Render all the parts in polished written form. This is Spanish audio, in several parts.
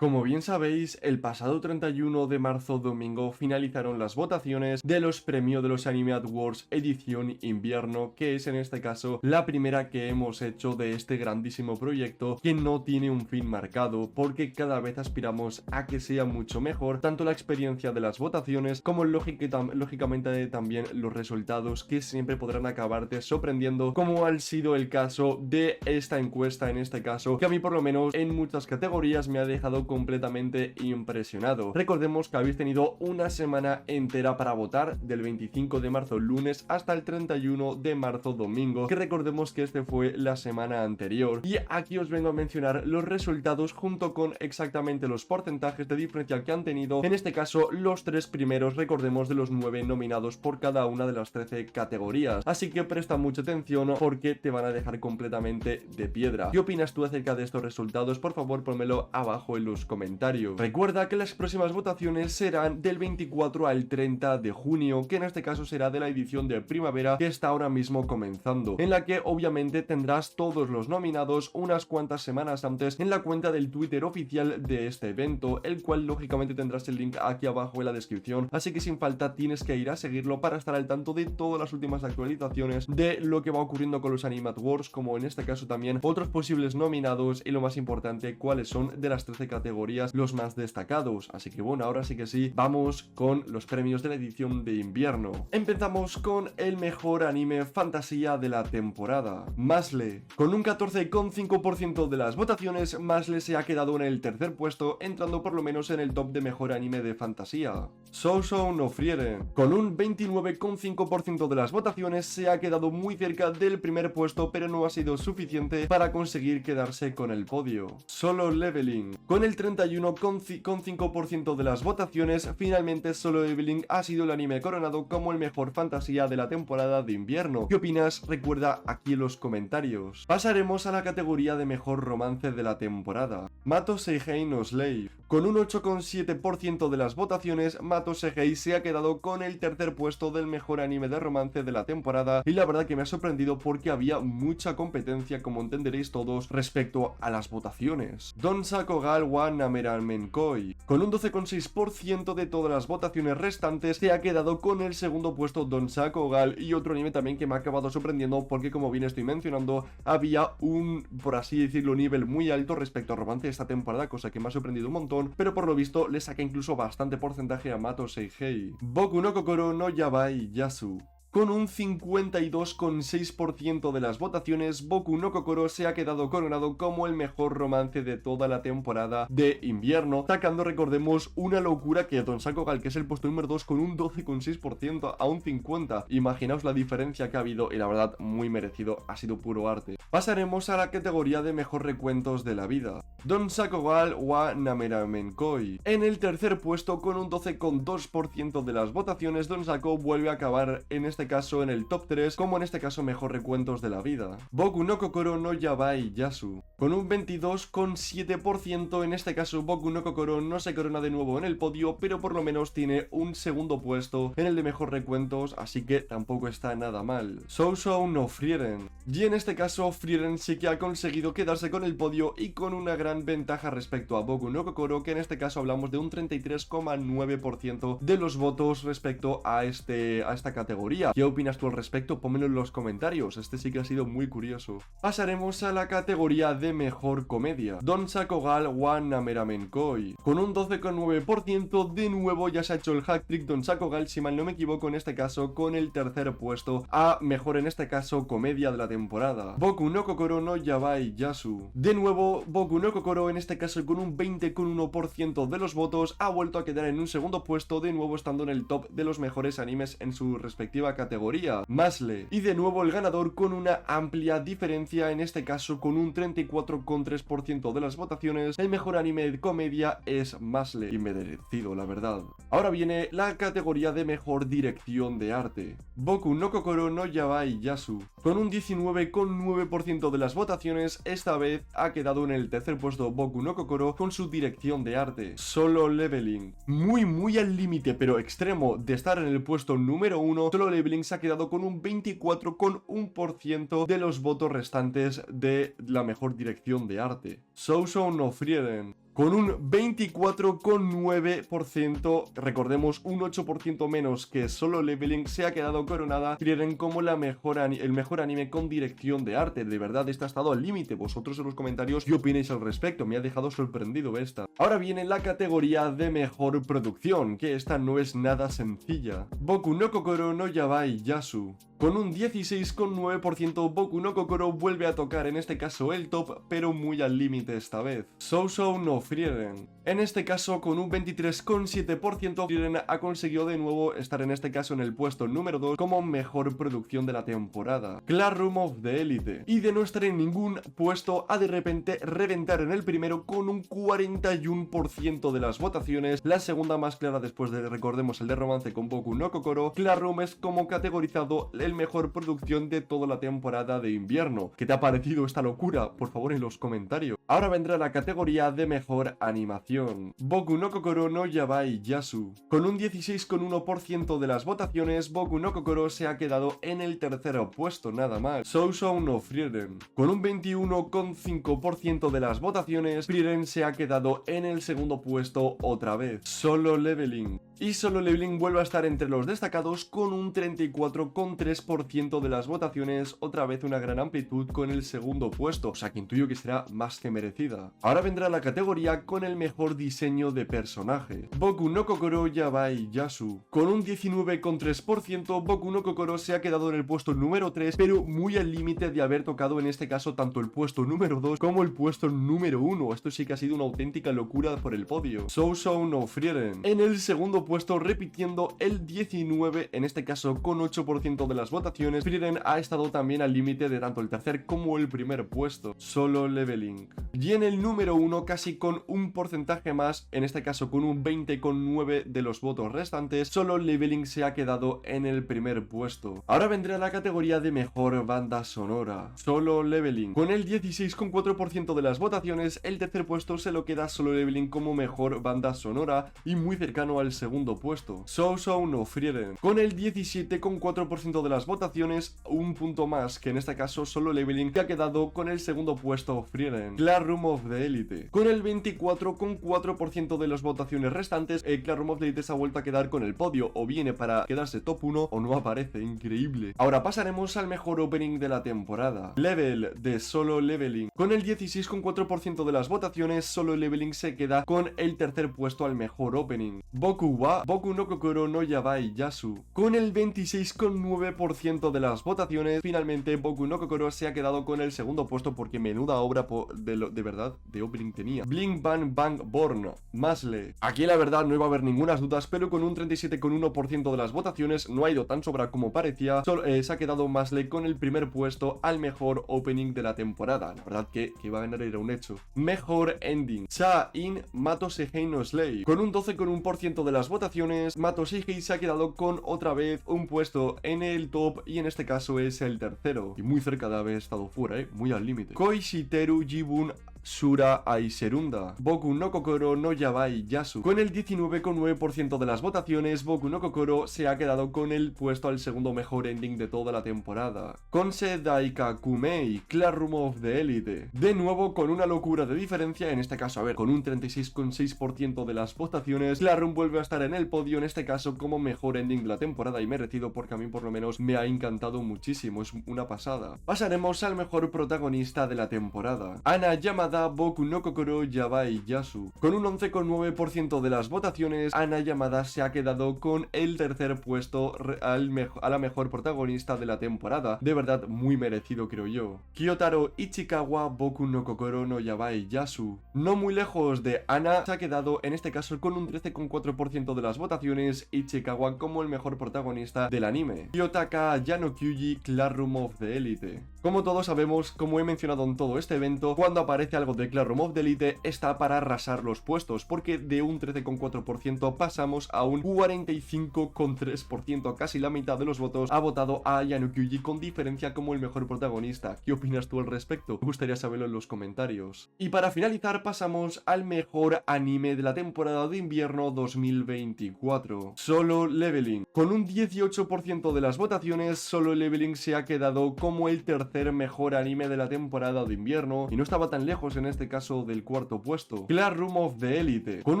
Como bien sabéis, el pasado 31 de marzo domingo finalizaron las votaciones de los premios de los Anime Awards edición invierno, que es en este caso la primera que hemos hecho de este grandísimo proyecto que no tiene un fin marcado, porque cada vez aspiramos a que sea mucho mejor tanto la experiencia de las votaciones como lógicamente también los resultados, que siempre podrán acabarte sorprendiendo, como ha sido el caso de esta encuesta en este caso, que a mí por lo menos en muchas categorías me ha dejado completamente impresionado. Recordemos que habéis tenido una semana entera para votar, del 25 de marzo lunes hasta el 31 de marzo domingo, que recordemos que este fue la semana anterior, y aquí os vengo a mencionar los resultados junto con exactamente los porcentajes de diferencial que han tenido, en este caso los tres primeros, recordemos, de los 9 nominados por cada una de las 13 categorías, así que presta mucha atención porque te van a dejar completamente de piedra. ¿Qué opinas tú acerca de estos resultados? Por favor, ponmelo abajo en los comentarios. Recuerda que las próximas votaciones serán del 24 al 30 de junio, que en este caso será de la edición de primavera que está ahora mismo comenzando, en la que obviamente tendrás todos los nominados unas cuantas semanas antes en la cuenta del Twitter oficial de este evento, el cual lógicamente tendrás el link aquí abajo en la descripción, así que sin falta tienes que ir a seguirlo para estar al tanto de todas las últimas actualizaciones de lo que va ocurriendo con los Anime Awards, como en este caso también otros posibles nominados y lo más importante, cuáles son de las 13 categorías los más destacados. Así que bueno, ahora sí que sí, vamos con los premios de la edición de invierno. Empezamos con el mejor anime fantasía de la temporada, Mashle. Con un 14,5% de las votaciones, Mashle se ha quedado en el tercer puesto, entrando por lo menos en el top de mejor anime de fantasía. Sousou no Frieren. Con un 29,5% de las votaciones, se ha quedado muy cerca del primer puesto, pero no ha sido suficiente para conseguir quedarse con el podio. Solo Leveling. Con el 31,5% de las votaciones, finalmente Solo Leveling ha sido el anime coronado como el mejor fantasía de la temporada de invierno. ¿Qué opinas? Recuerda aquí en los comentarios. Pasaremos a la categoría de mejor romance de la temporada, Mato Seihei no Slave. Con un 8,7% de las votaciones, Mato Seihei se ha quedado con el tercer puesto del mejor anime de romance de la temporada, y la verdad que me ha sorprendido porque había mucha competencia, como entenderéis todos, respecto a las votaciones. Don Sakogal wa Nameramenkoi. Con un 12,6% de todas las votaciones restantes, se ha quedado con el segundo puesto Don Sakogal, y otro anime también que me ha acabado sorprendiendo porque, como bien estoy mencionando, había un, por así decirlo, nivel muy alto respecto a romance esta temporada, cosa que me ha sorprendido un montón, pero por lo visto le saca incluso bastante porcentaje a Mato Seihei. Boku no Kokoro no Yabai Yasu. Con un 52,6% de las votaciones, Boku no Kokoro se ha quedado coronado como el mejor romance de toda la temporada de invierno, sacando, recordemos, una locura que Don Sakogal, que es el puesto número 2, con un 12,6% a un 50%. Imaginaos la diferencia que ha habido y la verdad, muy merecido, ha sido puro arte. Pasaremos a la categoría de mejor recuentos de la vida, Don Sakogal wa Nameramenkoi. En el tercer puesto, con un 12,2% de las votaciones, Don Sako vuelve a acabar en este caso en el top 3, como en este caso mejor recuentos de la vida, Boku no Kokoro no Yabai Yasu. Con un 22,7%, en este caso Boku no Kokoro no se corona de nuevo en el podio, pero por lo menos tiene un segundo puesto en el de mejor recuentos, así que tampoco está nada mal. Sousou no Frieren. Y en este caso Frieren sí que ha conseguido quedarse con el podio y con una gran ventaja respecto a Boku no Kokoro, que en este caso hablamos de un 33,9% de los votos respecto a esta categoría. ¿Qué opinas tú al respecto? Pónmelo en los comentarios, este sí que ha sido muy curioso. Pasaremos a la categoría de mejor comedia, Don Sakogal wa Nameramenkoi. Con un 12,9%, de nuevo ya se ha hecho el hat-trick Don Sakogal, si mal no me equivoco, en este caso con el tercer puesto a mejor, en este caso, comedia de la temporada, Boku no Kokoro no Yabai Yasu. De nuevo, Boku no Kokoro, en este caso con un 20,1% de los votos, ha vuelto a quedar en un segundo puesto, de nuevo estando en el top de los mejores animes en su respectiva categoría, Mashle. Y de nuevo el ganador con una amplia diferencia, en este caso con un 34,3% de las votaciones, el mejor anime de comedia es Mashle, y merecido, la verdad. Ahora viene la categoría de mejor dirección de arte, Boku no Kokoro no Yabai Yasu. Con un 19,9% de las votaciones, esta vez ha quedado en el tercer puesto Boku no Kokoro con su dirección de arte, Solo Leveling. Muy al límite, pero extremo, de estar en el puesto número 1, Solo Leveling se ha quedado con un 24,1% de los votos restantes de la mejor dirección de arte, Sousou no Frieren. con un 24,9%, recordemos un 8% menos que Solo Leveling, se ha quedado coronada Frieren como el mejor anime con dirección de arte. De verdad, esta ha estado al límite. Vosotros en los comentarios, ¿qué opináis al respecto? Me ha dejado sorprendido esta. Ahora viene la categoría de mejor producción, que esta no es nada sencilla. Boku no Kokoro no Yabai Yasu. Con un 16,9%, Boku no Kokoro vuelve a tocar en este caso el top, pero muy al límite esta vez. Sousou no Frieren. En este caso, con un 23,7%, Frieren ha conseguido de nuevo estar en este caso en el puesto número 2 como mejor producción de la temporada. Classroom of the Elite. Y de no estar en ningún puesto, a de repente reventar en el primero con un 41% de las votaciones. La segunda más clara después de, recordemos, el de romance con Boku no Kokoro. Classroom es como categorizado el mejor producción de toda la temporada de invierno. ¿Qué te ha parecido esta locura? Por favor, en los comentarios. Ahora vendrá la categoría de mejor animación. Boku no Kokoro no Yabai Yasu. Con un 16,1% de las votaciones, Boku no Kokoro se ha quedado en el tercer puesto nada más. Sousou no Frieren. Con un 21,5% de las votaciones, Frieren se ha quedado en el segundo puesto otra vez. Solo Leveling. Y Solo Leveling vuelve a estar entre los destacados con un 34,3% de las votaciones, otra vez una gran amplitud con el segundo puesto, o sea que intuyo que será más que merecida. Ahora vendrá la categoría con el mejor diseño de personaje. Boku no Kokoro Yabai Yasu. Con un 19,3%, Boku no Kokoro se ha quedado en el puesto número 3, pero muy al límite de haber tocado en este caso tanto el puesto número 2 como el puesto número 1. Esto sí que ha sido una auténtica locura por el podio. Sousou no Frieren. En el segundo puesto, repitiendo el 19, en este caso con 8% de las votaciones, Frieren ha estado también al límite de tanto el tercer como el primer puesto. Solo Leveling. Y en el número 1, casi con un porcentaje más, en este caso con un 20,9 de los votos restantes, Solo Leveling se ha quedado en el primer puesto. Ahora vendrá la categoría de mejor banda sonora. Solo Leveling. Con el 16,4% de las votaciones, el tercer puesto se lo queda Solo Leveling como mejor banda sonora y muy cercano al segundo puesto. Sousou no Frieren. Con el 17,4% de las votaciones, un punto más que en este caso Solo Leveling, que ha quedado con el segundo puesto Frieren. Classroom of the Elite. Con el 24,4% de las votaciones restantes, Classroom of the Elite se ha vuelto a quedar con el podio, o viene para quedarse top 1 o no aparece, increíble. Ahora pasaremos al mejor opening de la temporada. Level de Solo Leveling. Con el 16,4% de las votaciones, Solo Leveling se queda con el tercer puesto al mejor opening. Boku wa Boku no Kokoro no Yabai Yasu. Con el 26,9% de las votaciones, finalmente Boku no Kokoro se ha quedado con el segundo puesto, porque menuda obra de verdad de opening tenía. Bling Bang Bang Born, Mashle. Aquí la verdad no iba a haber ninguna dudas, pero con un 37,1% de las votaciones no ha ido tan sobra como parecía. Se ha quedado Mashle con el primer puesto al mejor opening de la temporada. La verdad que iba a ganar era un hecho. Mejor ending. Cha In Mato Seihei no Slay. Con un 12,1% de las votaciones, Mato Seihei se ha quedado con otra vez un puesto en el top, y en este caso es el tercero. Y muy cerca de haber estado fuera, muy al límite. Koishiteru Jibun Shura Aiserunda. Boku no Kokoro no Yabai Yasu. Con el 19,9% de las votaciones, Boku no Kokoro se ha quedado con el puesto al segundo mejor ending de toda la temporada. Konse Daika Kumei, Classroom of the Elite. De nuevo con una locura de diferencia, en este caso, a ver, con un 36,6% de las votaciones, Classroom vuelve a estar en el podio, en este caso como mejor ending de la temporada, y merecido, porque a mí por lo menos me ha encantado muchísimo, es una pasada. Pasaremos al mejor protagonista de la temporada. Ana Yamada Boku no Kokoro Yabai Yasu. Con un 11,9% de las votaciones, Ana Yamada se ha quedado con el tercer puesto a la mejor protagonista de la temporada. De verdad, muy merecido, creo yo. Kyotaro Ichikawa Boku no Kokoro no Yabai Yasu. No muy lejos de Ana, se ha quedado en este caso con un 13,4% de las votaciones Ichikawa como el mejor protagonista del anime. Kyotaka Yano Kyuji Classroom of the Elite. Como todos sabemos, como he mencionado en todo este evento, cuando aparece algo de Classroom of the Elite está para arrasar los puestos, porque de un 13,4% pasamos a un 45,3%, casi la mitad de los votos ha votado a Yano Kyuji con diferencia como el mejor protagonista. ¿Qué opinas tú al respecto? Me gustaría saberlo en los comentarios. Y para finalizar pasamos al mejor anime de la temporada de invierno 2024. Solo Leveling. Con un 18% de las votaciones, Solo Leveling se ha quedado como el tercer mejor anime de la temporada de invierno, y no estaba tan lejos tenemos en este caso del cuarto puesto? Classroom of the Elite, con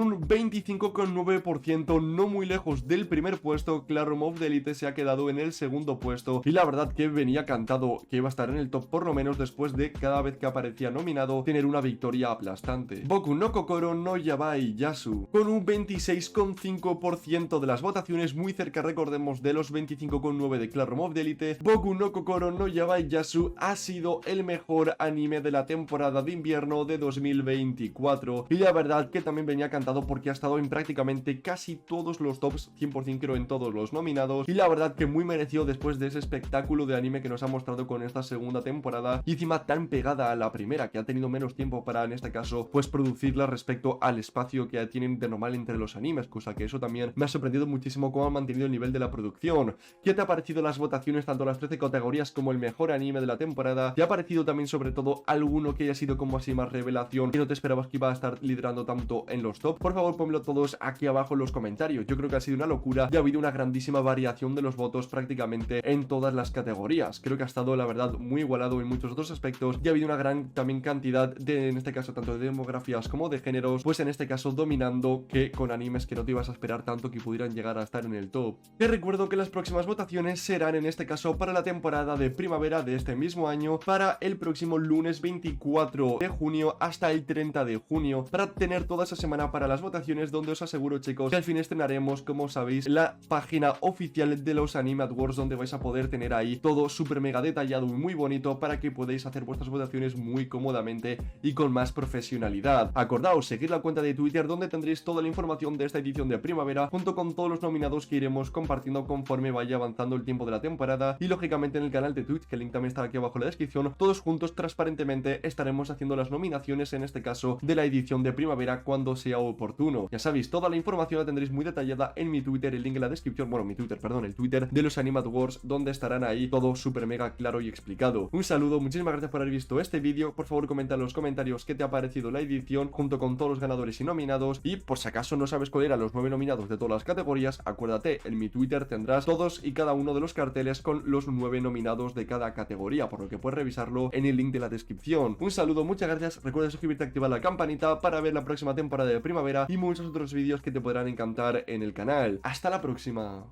un 25,9%, no muy lejos del primer puesto. Classroom of the Elite se ha quedado en el segundo puesto y la verdad que venía cantado que iba a estar en el top, por lo menos después de cada vez que aparecía nominado tener una victoria aplastante. Boku no Kokoro no Yabai Yasu, con un 26,5% de las votaciones, muy cerca, recordemos, de los 25,9% de Classroom of the Elite. Boku no Kokoro no Yabai Yasu ha sido el mejor anime de la temporada de invierno de 2024 y la verdad que también venía cantado porque ha estado en prácticamente casi todos los tops, 100% creo en todos los nominados, y la verdad que muy merecido después de ese espectáculo de anime que nos ha mostrado con esta segunda temporada, y encima tan pegada a la primera, que ha tenido menos tiempo para, en este caso, pues producirla respecto al espacio que tienen de normal entre los animes, cosa que eso también me ha sorprendido muchísimo cómo han mantenido el nivel de la producción. ¿Qué te ha parecido las votaciones, tanto las 13 categorías como el mejor anime de la temporada? ¿Te ha parecido también sobre todo alguno que haya sido como así más revelación, que no te esperabas que iba a estar liderando tanto en los top? Por favor, ponmelo todos aquí abajo en los comentarios. Yo creo que ha sido una locura y ha habido una grandísima variación de los votos prácticamente en todas las categorías. Creo que ha estado, la verdad, muy igualado en muchos otros aspectos y ha habido una gran también cantidad de, en este caso, tanto de demografías como de géneros, pues en este caso dominando, que con animes que no te ibas a esperar tanto que pudieran llegar a estar en el top. Te recuerdo que las próximas votaciones serán, en este caso, para la temporada de primavera de este mismo año, para el próximo lunes 24 de junio hasta el 30 de junio, para tener toda esa semana para las votaciones, donde os aseguro, chicos, que al fin estrenaremos, como sabéis, la página oficial de los Anime Awards, donde vais a poder tener ahí todo súper mega detallado y muy bonito para que podáis hacer vuestras votaciones muy cómodamente y con más profesionalidad. Acordaos, seguid la cuenta de Twitter, donde tendréis toda la información de esta edición de primavera, junto con todos los nominados que iremos compartiendo conforme vaya avanzando el tiempo de la temporada, y lógicamente en el canal de Twitch, que el link también está aquí abajo en la descripción. Todos juntos, transparentemente, estaremos haciendo las nominaciones, en este caso, de la edición de primavera cuando sea oportuno. Ya sabéis, toda la información la tendréis muy detallada en mi Twitter, el link en la descripción, bueno, mi Twitter, perdón, el Twitter de los Anime Awards, donde estarán ahí todo súper mega claro y explicado. Un saludo, muchísimas gracias por haber visto este vídeo. Por favor, comenta en los comentarios qué te ha parecido la edición, junto con todos los ganadores y nominados, y por si acaso no sabes cuál eran los 9 nominados de todas las categorías, acuérdate, en mi Twitter tendrás todos y cada uno de los carteles con los 9 nominados de cada categoría, por lo que puedes revisarlo en el link de la descripción. Un saludo, muchas gracias, recuerda suscribirte y activar la campanita para ver la próxima temporada de primavera y muchos otros vídeos que te podrán encantar en el canal. Hasta la próxima.